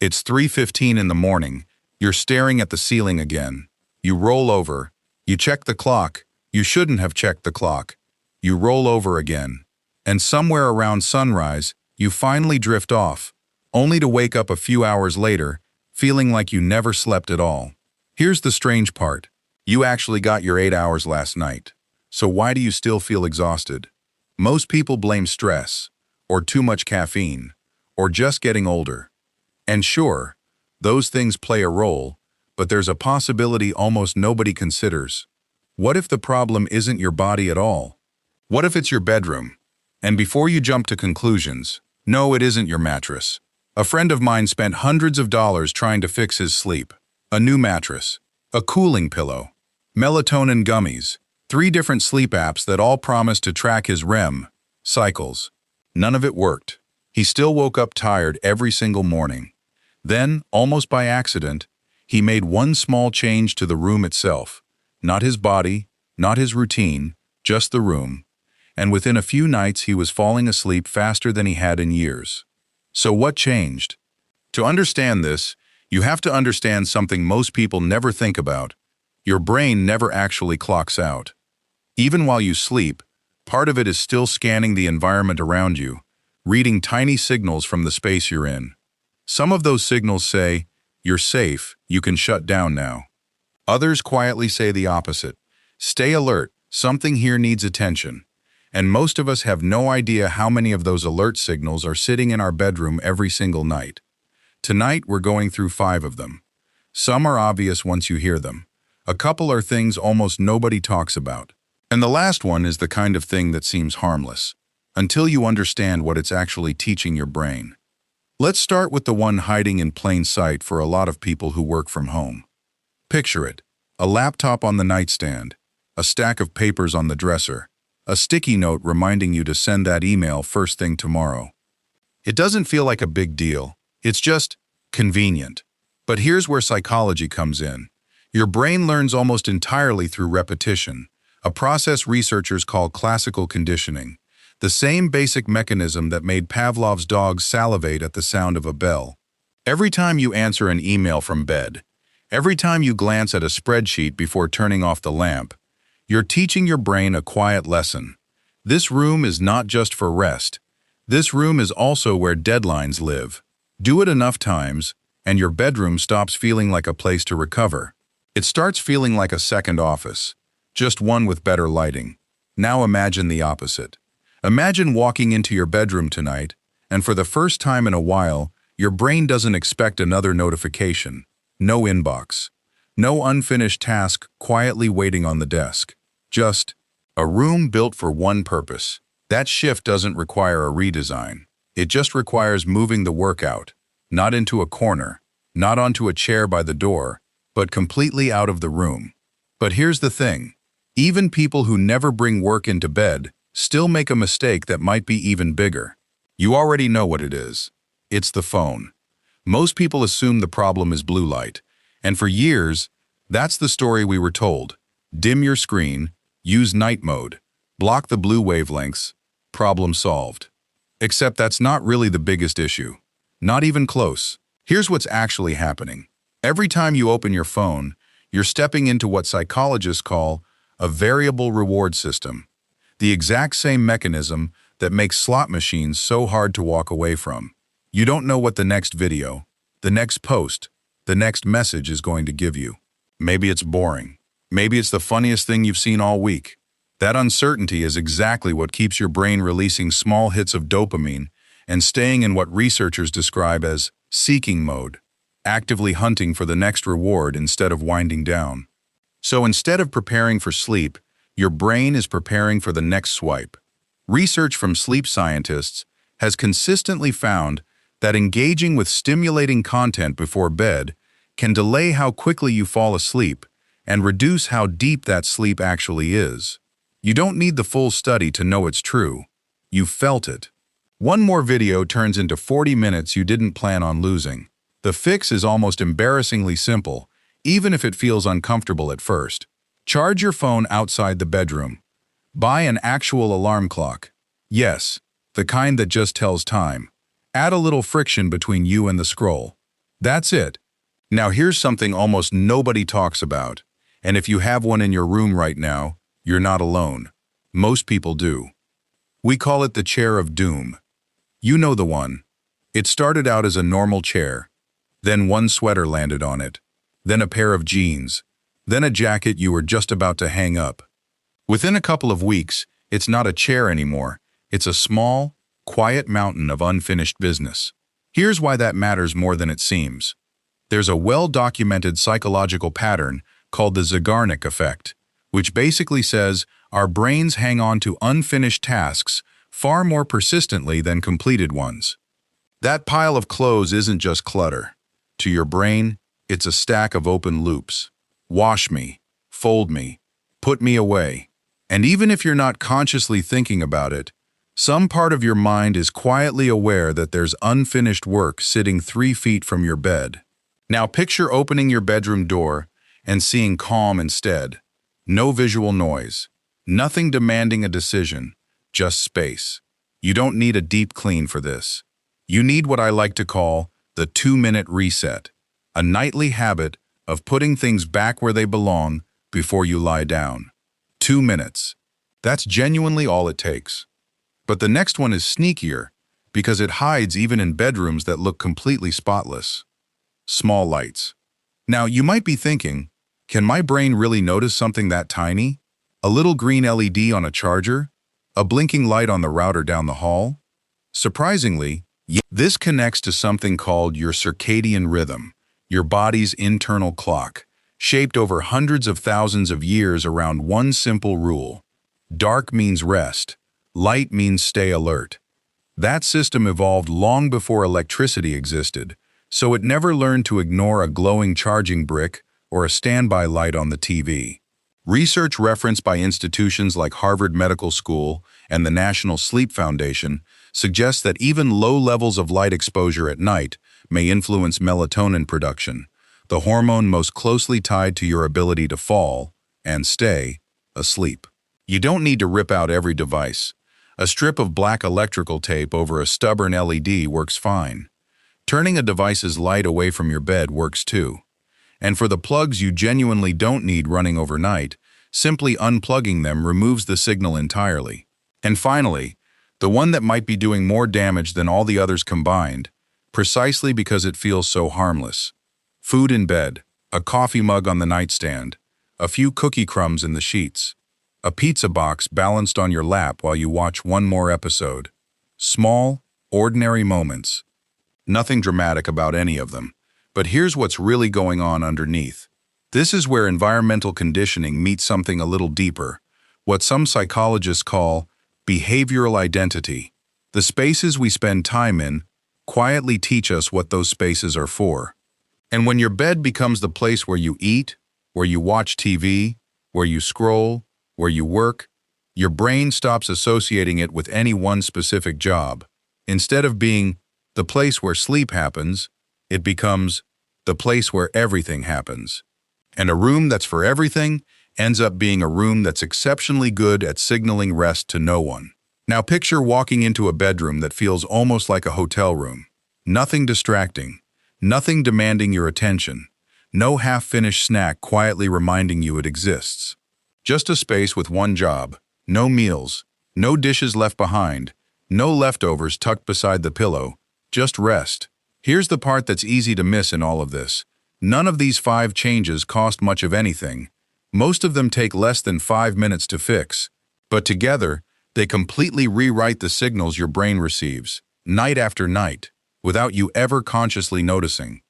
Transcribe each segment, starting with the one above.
It's 3:15 in the morning. You're staring at the ceiling again. You roll over. You check the clock. You shouldn't have checked the clock. You roll over again. And somewhere around sunrise, you finally drift off, only to wake up a few hours later, feeling like you never slept at all. Here's the strange part. You actually got your 8 hours last night. So why do you still feel exhausted? Most people blame stress, or too much caffeine, or just getting older. And sure, those things play a role, but there's a possibility almost nobody considers. What if the problem isn't your body at all? What if it's your bedroom? And before you jump to conclusions, no, it isn't your mattress. A friend of mine spent hundreds of dollars trying to fix his sleep. A new mattress, a cooling pillow, melatonin gummies, 3 different sleep apps that all promised to track his REM cycles. None of it worked. He still woke up tired every single morning. Then, almost by accident, he made one small change to the room itself. Not his body, not his routine, just the room. And within a few nights he was falling asleep faster than he had in years. So what changed? To understand this, you have to understand something most people never think about. Your brain never actually clocks out. Even while you sleep, part of it is still scanning the environment around you, reading tiny signals from the space you're in. Some of those signals say, "You're safe, you can shut down now." Others quietly say the opposite. "Stay alert, something here needs attention." And most of us have no idea how many of those alert signals are sitting in our bedroom every single night. Tonight, we're going through 5 of them. Some are obvious once you hear them. A couple are things almost nobody talks about. And the last one is the kind of thing that seems harmless, until you understand what it's actually teaching your brain. Let's start with the one hiding in plain sight for a lot of people who work from home. Picture it: a laptop on the nightstand, a stack of papers on the dresser, a sticky note reminding you to send that email first thing tomorrow. It doesn't feel like a big deal. It's just convenient. But here's where psychology comes in. Your brain learns almost entirely through repetition, a process researchers call classical conditioning, the same basic mechanism that made Pavlov's dog salivate at the sound of a bell. Every time you answer an email from bed, every time you glance at a spreadsheet before turning off the lamp, you're teaching your brain a quiet lesson. This room is not just for rest. This room is also where deadlines live. Do it enough times, and your bedroom stops feeling like a place to recover. It starts feeling like a second office, just one with better lighting. Now imagine the opposite. Imagine walking into your bedroom tonight, and for the first time in a while, your brain doesn't expect another notification. No inbox. No unfinished task quietly waiting on the desk. Just a room built for one purpose. That shift doesn't require a redesign. It just requires moving the work out, not into a corner, not onto a chair by the door, but completely out of the room. But here's the thing. Even people who never bring work into bed still make a mistake that might be even bigger. You already know what it is. It's the phone. Most people assume the problem is blue light, and for years, that's the story we were told. Dim your screen, use night mode, block the blue wavelengths, problem solved. Except that's not really the biggest issue. Not even close. Here's what's actually happening. Every time you open your phone, you're stepping into what psychologists call a variable reward system. The exact same mechanism that makes slot machines so hard to walk away from. You don't know what the next video, the next post, the next message is going to give you. Maybe it's boring. Maybe it's the funniest thing you've seen all week. That uncertainty is exactly what keeps your brain releasing small hits of dopamine and staying in what researchers describe as seeking mode, actively hunting for the next reward instead of winding down. So instead of preparing for sleep, your brain is preparing for the next swipe. Research from sleep scientists has consistently found that engaging with stimulating content before bed can delay how quickly you fall asleep and reduce how deep that sleep actually is. You don't need the full study to know it's true. You felt it. One more video turns into 40 minutes you didn't plan on losing. The fix is almost embarrassingly simple, even if it feels uncomfortable at first. Charge your phone outside the bedroom. Buy an actual alarm clock. Yes, the kind that just tells time. Add a little friction between you and the scroll. That's it. Now here's something almost nobody talks about. And if you have one in your room right now, you're not alone. Most people do. We call it the chair of doom. You know the one. It started out as a normal chair. Then one sweater landed on it. Then a pair of jeans. Then a jacket you were just about to hang up. Within a couple of weeks, it's not a chair anymore. It's a small, quiet mountain of unfinished business. Here's why that matters more than it seems. There's a well-documented psychological pattern called the Zeigarnik effect, which basically says our brains hang on to unfinished tasks far more persistently than completed ones. That pile of clothes isn't just clutter. To your brain, it's a stack of open loops. Wash me, fold me, put me away. And even if you're not consciously thinking about it, some part of your mind is quietly aware that there's unfinished work sitting 3 feet from your bed. Now picture opening your bedroom door and seeing calm instead. No visual noise. Nothing demanding a decision. Just space. You don't need a deep clean for this. You need what I like to call the 2-minute reset. A nightly habit of putting things back where they belong before you lie down. 2 minutes. That's genuinely all it takes. But the next one is sneakier because it hides even in bedrooms that look completely spotless. Small lights. Now, you might be thinking, can my brain really notice something that tiny? A little green LED on a charger? A blinking light on the router down the hall? Surprisingly, this connects to something called your circadian rhythm, your body's internal clock, shaped over hundreds of thousands of years around one simple rule. Dark means rest. Light means stay alert. That system evolved long before electricity existed, so it never learned to ignore a glowing charging brick or a standby light on the TV. Research referenced by institutions like Harvard Medical School and the National Sleep Foundation suggests that even low levels of light exposure at night may influence melatonin production, the hormone most closely tied to your ability to fall and stay asleep. You don't need to rip out every device. A strip of black electrical tape over a stubborn LED works fine. Turning a device's light away from your bed works too. And for the plugs you genuinely don't need running overnight, simply unplugging them removes the signal entirely. And finally, the one that might be doing more damage than all the others combined, precisely because it feels so harmless. Food in bed, a coffee mug on the nightstand, a few cookie crumbs in the sheets, a pizza box balanced on your lap while you watch one more episode. Small, ordinary moments. Nothing dramatic about any of them. But here's what's really going on underneath. This is where environmental conditioning meets something a little deeper, what some psychologists call behavioral identity. The spaces we spend time in quietly teach us what those spaces are for. And when your bed becomes the place where you eat, where you watch TV, where you scroll, where you work, your brain stops associating it with any one specific job. Instead of being the place where sleep happens, it becomes the place where everything happens. And a room that's for everything ends up being a room that's exceptionally good at signaling rest to no one. Now picture walking into a bedroom that feels almost like a hotel room. Nothing distracting, nothing demanding your attention, no half-finished snack quietly reminding you it exists. Just a space with one job, no meals, no dishes left behind, no leftovers tucked beside the pillow, just rest. Here's the part that's easy to miss in all of this. None of these 5 changes cost much of anything. Most of them take less than 5 minutes to fix. But together, they completely rewrite the signals your brain receives, night after night, without you ever consciously noticing.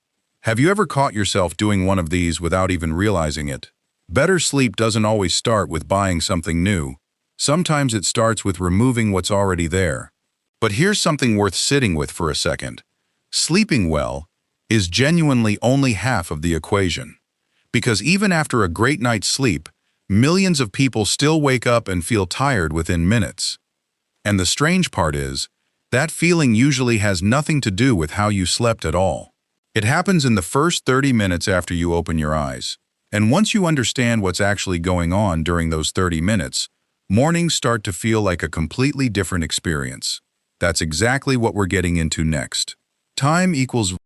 Have you ever caught yourself doing one of these without even realizing it? Better sleep doesn't always start with buying something new. Sometimes it starts with removing what's already there. But here's something worth sitting with for a second. Sleeping well is genuinely only half of the equation. Because even after a great night's sleep, millions of people still wake up and feel tired within minutes. And the strange part is, that feeling usually has nothing to do with how you slept at all. It happens in the first 30 minutes after you open your eyes. And once you understand what's actually going on during those 30 minutes, mornings start to feel like a completely different experience. That's exactly what we're getting into next. Time equals